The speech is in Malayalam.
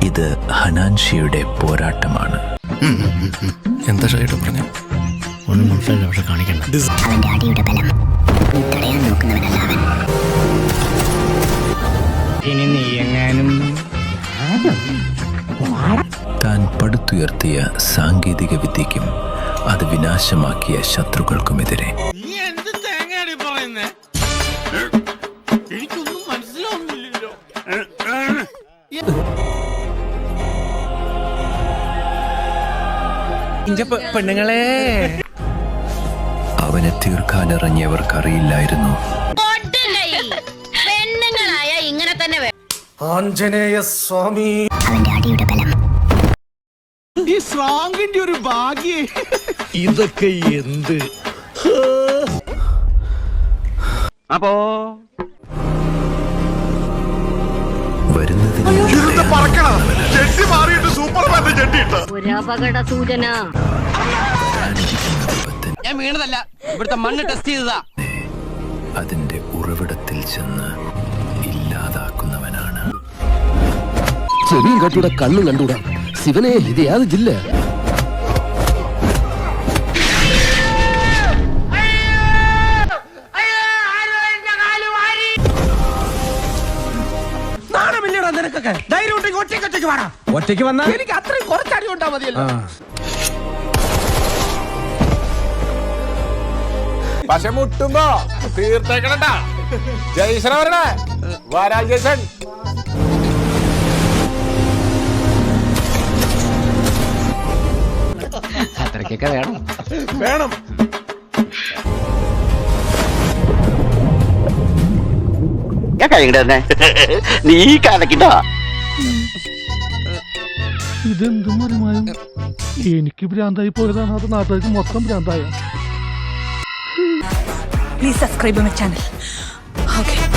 ഇത് ഹനാൻഷിയുടെ പോരാട്ടമാണ്. എന്താ ഷൈട്ട് പറഞ്ഞ ഒന്നും മനസ്സിലായില്ല, പക്ഷെ കാണിക്കണ്ട. അവന്റെ അടിയുടെ ബലം തടയാൻ നോക്കുന്നവനല്ല അവൻ. ഇനി നീ എങ്ങാനും താൻ പടുത്തുയർത്തിയ സാങ്കേതിക വിദ്യയ്ക്കും അത് വിനാശമാക്കിയ ശത്രുക്കൾക്കുമെതിരെ എനിക്കൊന്നും മനസ്സിലാവുന്നില്ലല്ലോ. പെണ്ണുങ്ങളെ അവനെ തീർക്കാനിറങ്ങിയവർക്കറിയില്ലായിരുന്നു പെണ്ണുങ്ങളായ ഇങ്ങനെ തന്നെ ആഞ്ജനേയ സ്വാമി. അവന്റെ അടിയുടെ ബലം. ഈ സ്ട്രോങ്ങിന്റെ ഒരു ഭാഗ്യേ. ഇതൊക്കെ എന്ത്? അപ്പോ വരുന്നതിന് ഒരു അപകട സൂചന. ഞാൻ വീണതല്ല, ഇവിടുത്തെ മണ്ണ് ടെസ്റ്റ് ചെയ്തതാ. അതിന്റെ ഉറവിടത്തിൽ ചെന്ന് ഇല്ലാതാക്കുന്നവനാണ്. ചെവിയും കട്ടൂടെ കണ്ണും കണ്ടൂടാ. ശിവനെ, ഇത് യാത് ജില്ല? നിനക്കൊക്കെ ധൈര്യം ഉണ്ടെങ്കിൽ ഒറ്റയ്ക്ക് വേണം. ഒറ്റയ്ക്ക് വന്നാൽ എനിക്ക് അത്രയും കുറച്ചടി കൊണ്ടാ മതിയല്ലോ. പക്ഷെ മുട്ടുമ്പോ തീർത്തേക്കണട്ടാ. ജയ്സന വരണേ, വരാ ജയ്സൻ. അത്രയ്ക്കൊക്കെ വേണം. വേണം. ഞാൻ കഴിക്കട്ടെ, നീ കാണിക്കണ്ട. ഇതെന്ത് മറിമായും എനിക്ക് ഭ്രാന്തായി പോയതാണ്, അത് നാട്ടുകാർക്ക് മൊത്തം ഭ്രാന്തായ. Please subscribe my channel. Okay.